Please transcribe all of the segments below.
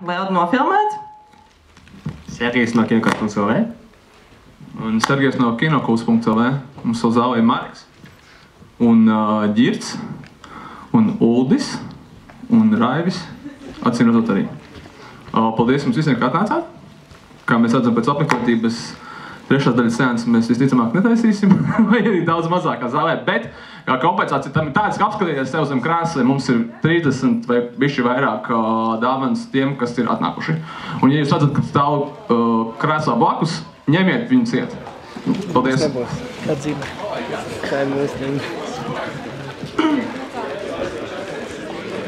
Lieldi nofilmēts. Sergejs no Kinokults.lv. Un Sergejs no Kinokults.lv. Mums vēl zālē ir Marks. Un Ģirts. Un Uldis. Un Raivis. Acīm redzot arī. Paldies jums visiem, ka atnācāt. Kā mēs redzam pēc apmeklētības, priekšās daļas seanses mēs visticamāk netaisīsim, vai arī daudz mazākā zālē, bet kā kompensācija tam ir tāds, ka apskatīties sev zem krēsliem, mums ir 30 vai bišķi vairāk dāvanas tiem, kas ir atnākuši. Un ja jūs redzat, ka stāv krēslā blakus, ņemiet viņu ciet. Paldies! Kā dzīve? Kā ir mūsdiena?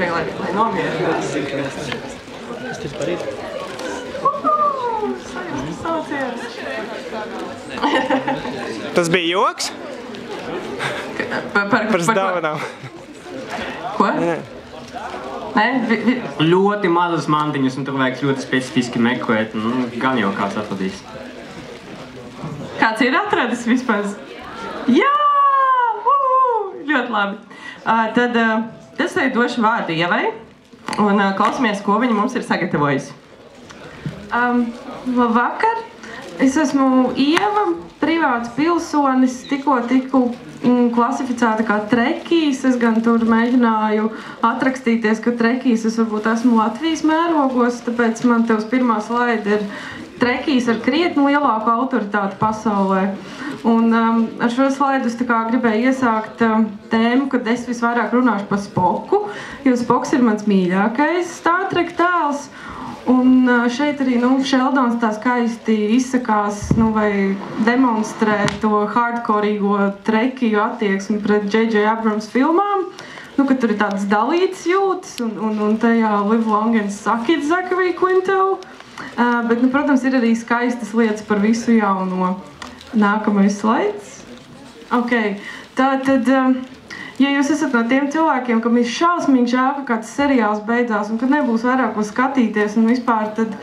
Lai nomierinās. Es teicu Parīzi. Tas bija joks? Par dāvanām. Ko? Nē? Ļoti mazas mantiņas, un tur vajag ļoti specifiski meklēt. Gan jau kāds atradīs. Kāds ir atradis vispār? Jā! Ļoti labi. Tad es tev došu vārdu Ievai, un klausamies, ko viņa mums ir sagatavojusi. Labvakar! Es esmu Ieva, privāts pilsonis, tikko klasificēta kā trekijs. Es gan tur mēģināju atrakstīties, ka trekijs es varbūt esmu Latvijas mērogos, tāpēc man te uz pirmā slaida ir trekijs ar krietni lielāku autoritāti pasaulē. Un ar šo slaidu es gribēju iesākt tēmu, kad es visvairāk runāšu par Spoku, jo Spoks ir mans mīļākais Star Trek tēls. Un šeit arī Sheldons tā skaisti izsakās vai demonstrē to hardkorīgo trekiju attieksmi pret J.J. Abrams filmām, ka tur ir tādas dalītas jūtas un tajā Live Long and Suck It, Zachary Quinto. Bet, protams, ir arī skaistas lietas par visu jauno. Nākamais slaids. Ok, tātad... Ja jūs esat no tiem cilvēkiem, kam ir šausmīgi žēl, ka kāds seriāls beidzās un kad nebūs vairāk ko skatīties un vispār, tad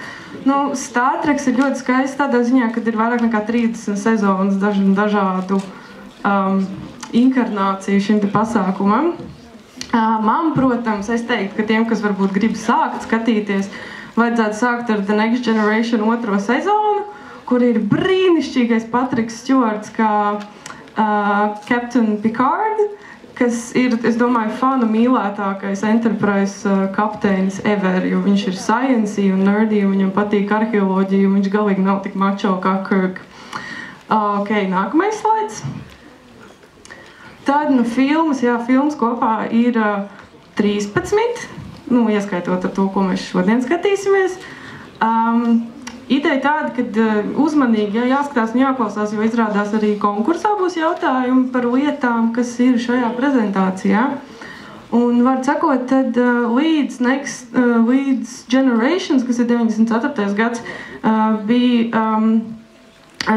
Star Treks ir ļoti skaists tādā ziņā, kad ir vairāk nekā 30 sezonas dažādu inkarnāciju šim te pasākumam. Man, protams, es teiktu, ka tiem, kas varbūt grib sākt skatīties, vajadzētu sākt ar The Next Generation 2. sezonu, kur ir brīnišķīgais Patriks Stewarts kā Captain Picard, kas ir, es domāju, fanu mīlētākais Enterprise kapteinis ever, jo viņš ir science un nerdy, un viņam patīk arheoloģija, un viņš galīgi nav tik mačo kā Kirk. Ok, nākamais slaids. Tad, filmas kopā ir 13, ieskaitot ar to, ko mēs šodien skatīsimies. Ideja tāda, ka uzmanīgi jāskatās un jāklausās, jo izrādās arī konkursā būs jautājumi par lietām, kas ir šajā prezentācijā. Un, var sakot, tad līdz Generations, kas ir 94. gads, bija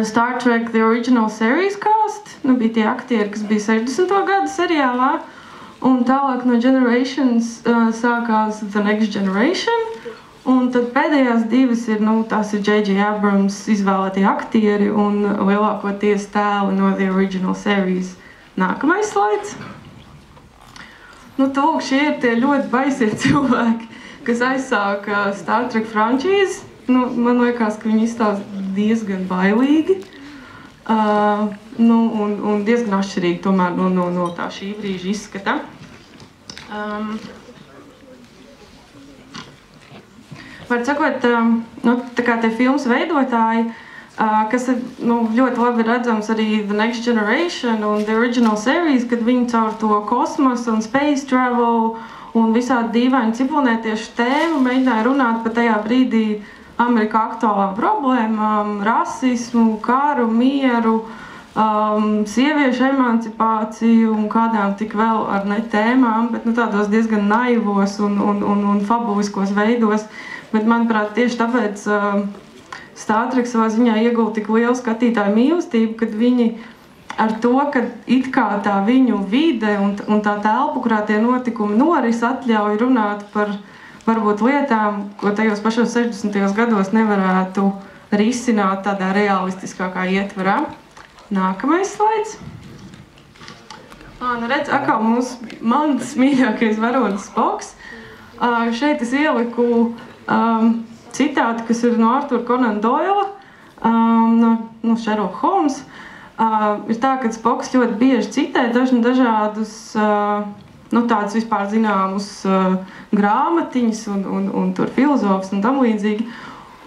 Star Trek The Original Series cast, bija tie aktieri, kas bija 60. gada seriālā, un tālāk no Generations sākās The Next Generation. Un tad pēdējās divas ir, tās ir J.J. Abrams izvēlētie aktieri un lielākoties tēli no The Original Series. Nākamais slaids. Tūk, šie ir tie ļoti baisie cilvēki, kas aizsāka Star Trek frančīzi. Man liekas, ka viņi izstāsta diezgan bailīgi. Un diezgan atšķirīgi tomēr no tā šī brīža izskata. Var sakot, tā kā tie filmas veidotāji, kas ir ļoti labi redzams arī The Next Generation un The Original Series, kad viņi caur to kosmosu un space travel un visādi dīvaini civilizētiešu tēmu mēģināja runāt par tajā brīdī Amerikā aktuālām problēmām, rasismu, karu, mieru, sieviešu emancipāciju un kādām tik vēl ar ne tēmām, bet tādos diezgan naivos un fabuliskos veidos. Bet, manuprāt, tieši tāpēc Star Trek savā ziņā iegūta tik lielu skatītāju mīlestību, kad viņi ar to, ka it kā tā viņu vide un tā telpa, kurā tie notikumi noris, atļauj runāt par varbūt lietām, ko tajos pašos 60. gados nevarētu risināt tādā realistiskākā ietvarā. Nākamais slaids. Redz, atkal mans mīļākais varonis Spoks. Šeit es ieliku citāti, kas ir no Arthura Conan Doyla, no Sherlock Holmes. Ir tā, ka Spoks ļoti bieži citē dažādus tādus vispār zināmus grāmatiņas un tur filozofus un tam līdzīgi.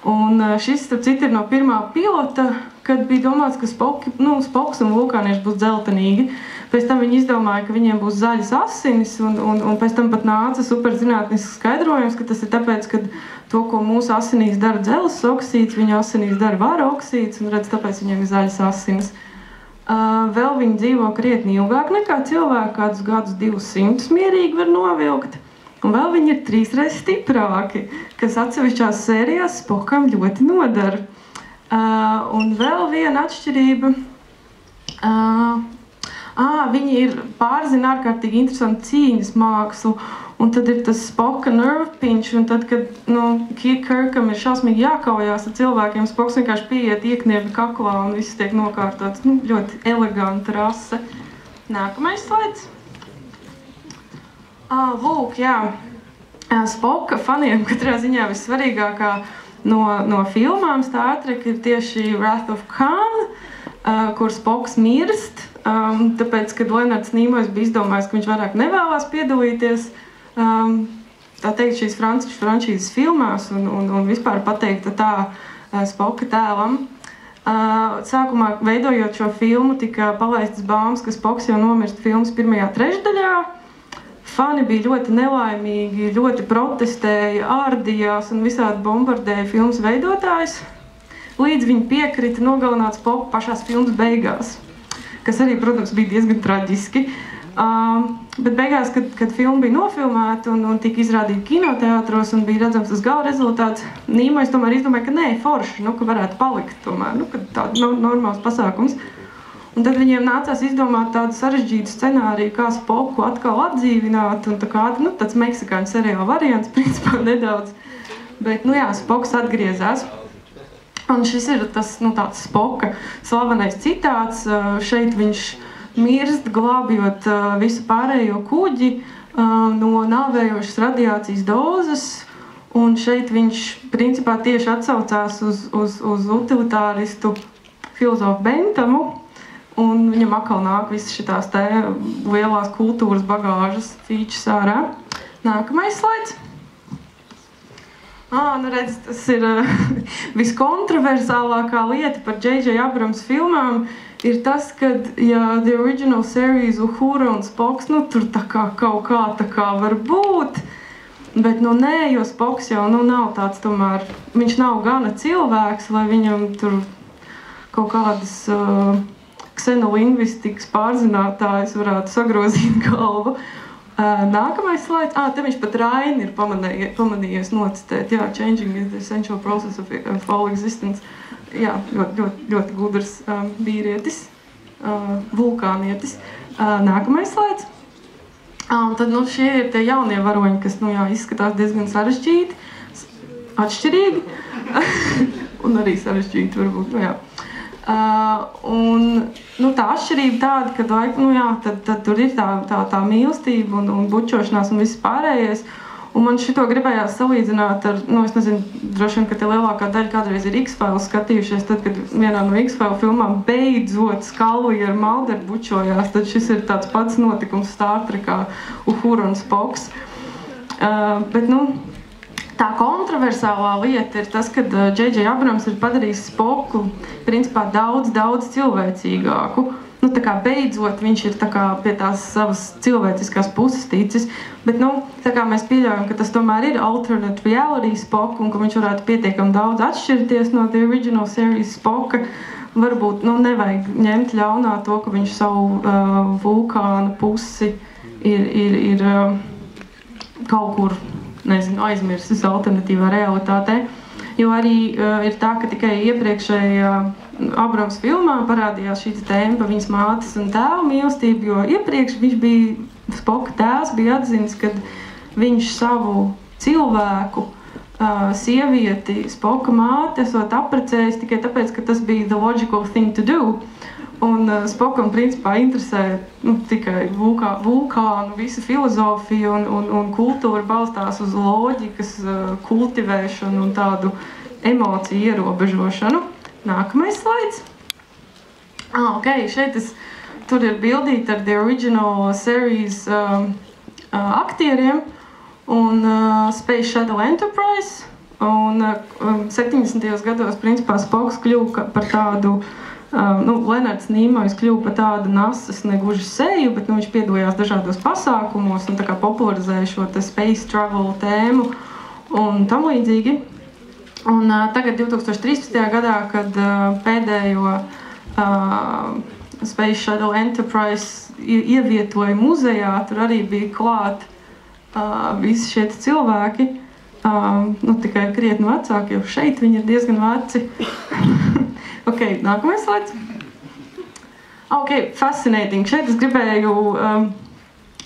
Un šis, starp citu, ir no pirmā pilota, kad bija domāts, ka Spoks un vulkānieši būs dzeltenīgi. Pēc tam viņi izdomāja, ka viņiem būs zaļas asinis, un pēc tam pat nāca superzinātnisks skaidrojums, ka tas ir tāpēc, ka to, ko mūsu asinīs dara dzelzs oksīds, viņa asinīs dara vara oksīds, un redz, tāpēc viņiem ir zaļas asinis. Vēl viņi dzīvo krietni ilgāk nekā cilvēki, kādus gadus 200 mierīgi var novilkt. Un vēl viņi ir 3 reizes stiprāki, kas atsevišķās sērijās Spokam ļoti nodara. Un vēl viena atšķirība. Viņi ir pārzina ārkārtīgi interesantu cīņas mākslu, un tad ir tas Spoka nerve pinch, un tad, kad Kirkam ir šausmīgi jākaujās ar cilvēkiem, Spoks vienkārši pieiet iekniebi kaklā un viss tiek nokārtots. Ļoti eleganta rase. Nākamais slaids. Lūk, jā. Spoka faniem katrā ziņā vissvarīgākā no filmām Star Trek ir tieši Wrath of Khan, kur Spoks mirst, tāpēc, kad Leonards Nimoys bija izdomājis, ka viņš vairāk nevēlās piedalīties, tā teikt, šīs frančīzes filmās un vispār pateikt tā Spoka tēlam. Sākumā, veidojot šo filmu, tika palaistas baumas, ka Spoks jau nomirst filmas pirmajā trešdaļā. Fani bija ļoti nelaimīgi, ļoti protestēja, ārdījās un visādi bombardēja filmas veidotājus. Līdz viņi piekrita nogalināt Spoku pašās filmas beigās, kas arī, protams, bija diezgan traģiski. Bet beigās, kad filma bija nofilmēta un tika izrādīta kinoteātros un bija redzams tas gala rezultāts, Nimoys tomēr izdomāja, ka nē, forši, ka varētu palikt tomēr, ka tāds normāls pasākums. Un tad viņiem nācās izdomāt tādu sarežģītu scenāriju, kā Spoku atkal atdzīvināt, un tāds meksikāņu seriāla variants, principā nedaudz. Bet, Spoks atgriezās. Un šis ir tas, tāds Spoka slavenais citāts. Šeit viņš mirst, glābjot visu pārējo kuģi no nāvējošas radiācijas dozes. Un šeit viņš, principā, tieši atsaucās uz utilitāristu filozofu Bentamu. Un viņam atkal nāk visas šitās te lielās kultūras bagāžas features ārā. Nākamais slaids. Redz, tas ir viskontroversālākā lieta par J.J. Abrams filmām ir tas, ka, The Original Series Uhura un Spoks, tur tā kā kaut kā tā kā var būt, bet, nē, jo Spoks jau, nav tāds tomēr, viņš nav gana cilvēks, lai viņam tur kaut kādas ksenolingvistikas pārzinātājs varētu sagrozīt galvu. Nākamais slaids. Te viņš pat Raini ir pamanījies nocitēt. Jā, changing is the essential process of all existence. Jā, ļoti gudrs vīrietis, vulkānietis. Nākamais slaids. Un tad, šie ir tie jaunie varoņi, kas, izskatās diezgan sarežģīti, atšķirīgi. Un arī sarežģīti varbūt, jā. Tā atšķirība tāda, ka tad tur ir tā mīlestība un bučošanās un viss pārējais. Un man šito gribējās salīdzināt ar, es nezinu, droši vien, ka te lielākā daļa kādreiz ir X-Files skatījušies, tad, kad vienā no X-Files filmām beidzot Scully ar Mulder bučojās, tad šis ir tāds pats notikums Star Trekā Uhura un Spoks. Bet, tā kontroversālā lieta ir tas, ka J.J. Abrams ir padarījis Spoku principā daudz cilvēcīgāku. Tā kā beidzot viņš ir tā kā pie tās savas cilvēciskās puses ticis. Bet, tā kā mēs pieļaujam, ka tas tomēr ir alternate reality Spoku un ka viņš varētu pietiekami daudz atšķirties no The Original Series Spoka, varbūt, nevajag ņemt ļaunā to, ka viņš savu vulkāna pusi ir kaut kur, aizmirsis alternatīvā realitātē, jo arī ir tā, ka tikai iepriekšējā Abrams filmā parādījās šī tēma par viņas mātes un tēva mīlestību, jo iepriekš viņš bija, Spoka tēvs bija atzinis, kad viņš savu cilvēku, sievieti, Spoka māti esot apprecējis tikai tāpēc, ka tas bija the logical thing to do. Un Spokam principā interesē tikai vulkānu, visa filozofija un kultūra balstās uz loģikas kultivēšanu un tādu emociju ierobežošanu. Nākamais slaids. Šeit tur ir bildīti ar The Original Series aktieriem un Space Shuttle Enterprise. Un 70. gados principā Spoks kļuva par tādu Lenards Nīmojs kļuva par tādu NASA's negluži seju, bet viņš piedalījās dažādos pasākumos un tā kā popularizēja šo te space travel tēmu un tam līdzīgi. Un tagad 2013. gadā, kad pēdējo Space Shuttle Enterprise ievietoja muzejā, tur arī bija klāt visi šie cilvēki, tikai krietni vecāki, jo šeit viņi ir diezgan veci. Nākamais slaids. Fascinating. Šeit es gribēju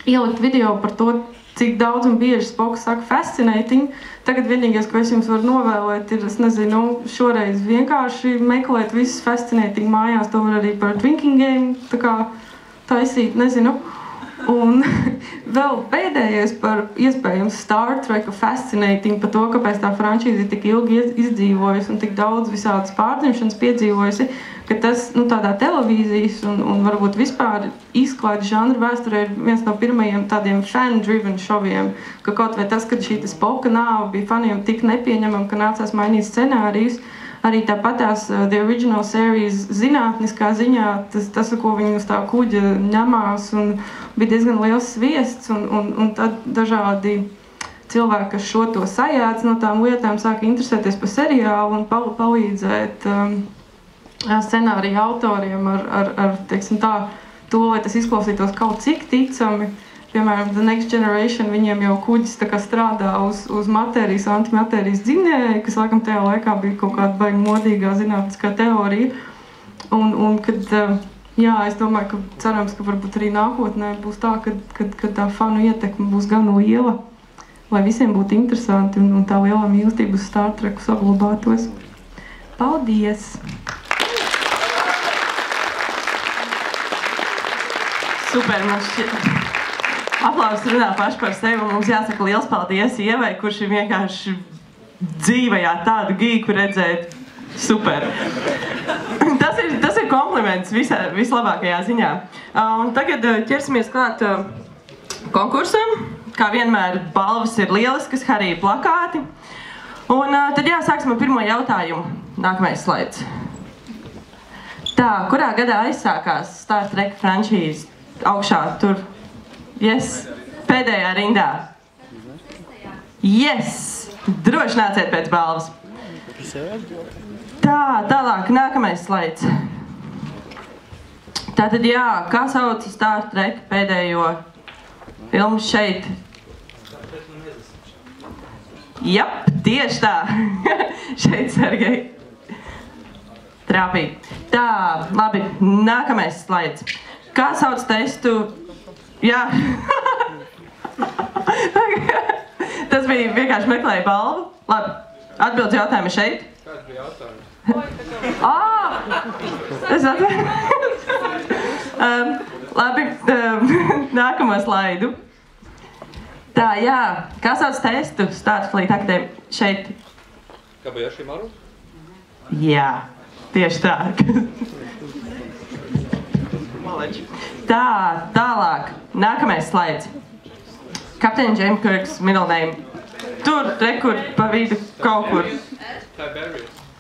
ielikt video par to, cik daudz un bieži Spoks saka fascinating. Tagad vienīgais, ko es jums varu novēlēt, ir, es nezinu, šoreiz vienkārši meklēt visus fascinating mājās. To var arī par drinking game tā kā taisīt, nezinu. Un vēl pēdējais par iespējams Star Trek fascinating par to, kāpēc tā franšīze tik ilgi izdzīvojusi un tik daudz visādas pārņemšanas piedzīvojusi, ka tas tādā televīzijas un varbūt vispār izklaides žanra vēsturē ir viens no pirmajiem tādiem fan-driven šoviem, ka kaut vai tas, kad šī Spoka nāve bija faniem tik nepieņemama, ka nācās mainīt scenārijus, arī tāpatās The Original Series zinātniskā ziņā, tas ko viņi uz tā kuģa ņemās, un bija diezgan liels sviests, un tad dažādi cilvēki, kas šo to sajēdz no tām lietām, sāka interesēties par seriālu un palīdzēt scenāriju autoriem ar teiksim tā, to, lai tas izklausītos kaut cik ticami. Piemēram, The Next Generation, viņiem jau kuģis tā kā strādā uz matērijas, antimatērijas dzinēju, kas laikam tajā laikā bija kaut kāda baigi modīgā zinātniskā teorija. Un kad, es domāju, ka cerams, ka varbūt arī nākotnē būs tā, kad tā fanu ietekme būs gan liela, lai visiem būtu interesanti un tā lielā mīlestība uz Star Treku saglabātos. Paldies! Super, man šķiet. Aplausi runā paši par sevi, un mums jāsaka liels paldies Ievai, kurš ir vienkārši dzīvajā tādu gīku redzēt. Super! Tas ir kompliments vislabākajā ziņā. Un tagad ķersimies klāt konkursam. Kā vienmēr, balvas ir lieliskas, arī plakāti. Un tad sāksim ar pirmo jautājumu. Nākamais slaids. Tā, kurā gadā aizsākās Star Trek franšīze? Augšā tur. Yes, pēdējā rindā. Yes, droši nāciet pēc balvas. Tā, tālāk, nākamais slaids. Tātad kā sauc Star Trek pēdējo filmu šeit? Jap, tieši tā. Šeit, Sergei. Trāpīgi. Tā, labi, nākamais slaids. Kā sauc testu? Jā. Tas bija vienkārši meklēja balvu. Labi, atbildes jautājumi šeit. Kāds bija jautājums? Es atveru. Labi, nākamo slaidu. Tā, kā sauc testu Starfleet akadēmija šeit? Kā bija šī maru? Jā, tieši tā. Tā, tālāk. Nākamais slaids. Kapteiņa James Kirks middle name. Tur, rekur, pa vidu, kaut kur.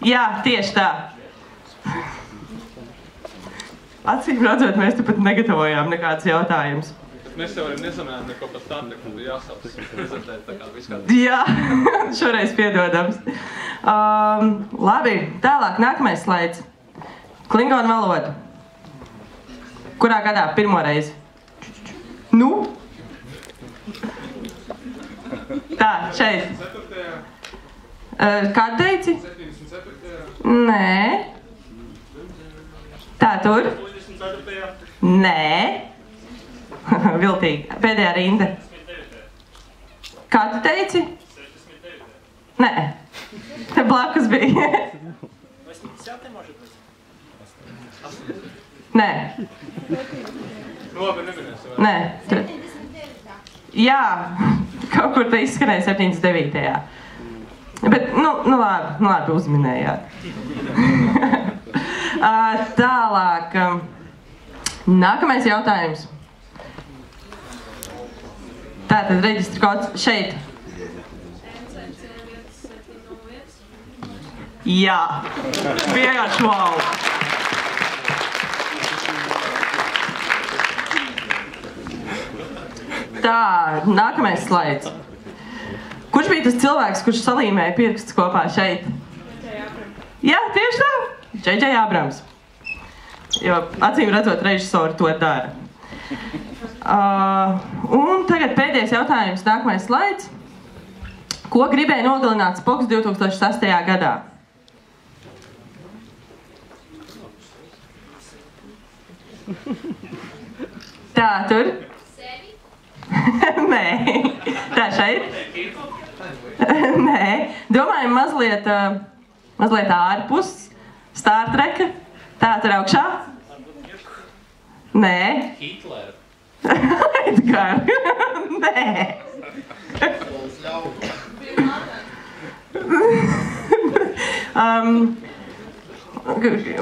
Jā, tieši tā. Acīm redzot, mēs te pat negatavojām nekāds jautājums. Mēs jau arī nezinājām neko par Star Treku, un bija jāsauc prezentēt tā kā viskādi. Jā, šoreiz piedodams. Labi, tālāk, nākamais slaids. Klingonu valoda. Kurā gadā pirmo reizi? Nu? Tā, šeit. 4. Kādu teici? 77. Nē. Tā, tur? 24. Nē. Viltīgi. Pēdējā rinda. Kādu teici? 79. Nē. Te blakus bija. 80 может быть? Nē. Nē. Jā, kaut kur te izskanēja 79. Bet, nu labi, uzminējāt. Tālāk. Nākamais jautājums. Tātad reģistra kods šeit. Jā, vienkārši wow. Tā, nākamais slaids. Kurš bija tas cilvēks, kurš salīmēja pirkstus kopā šeit? Jā, tieši tā. J.J. Abrams. Jo acīm redzot, režisori to dara. Un tagad pēdējais jautājums, nākamais slaids. Ko gribēja nogalināt Spoks 2008. gadā? Tā, tur? Nē. Tā šeit? Nē. Domājam mazliet ārpus Star Treka. Tā, tur augšā? Nē. Hitler. Edgar. Nē.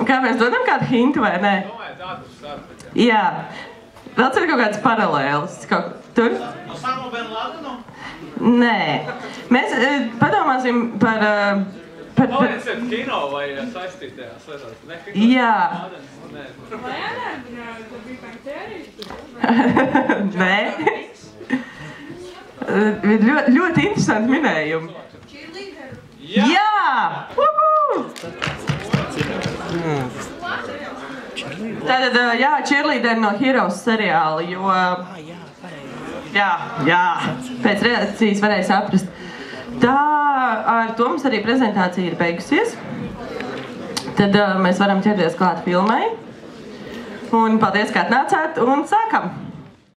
Kā mēs dodam kādu hintu vai nē? Jā. Vēl ir kaut kāds paralēlis. Tur? Osama bin Ladenu? Nē. Mēs padomāsim par... Palīdziet kino vai saistītajās lietās? Jā. Nē. Ļoti interesanti minējumi. Jā! Tātad, jā, cheerleaderi no Heroes seriāla, jo... Jā, pēc reakcijas varēja saprast. Tā, ar to mums arī prezentācija ir beigusies. Tad mēs varam ķerties klāt filmai. Un paldies, ka atnācāt, un sākam!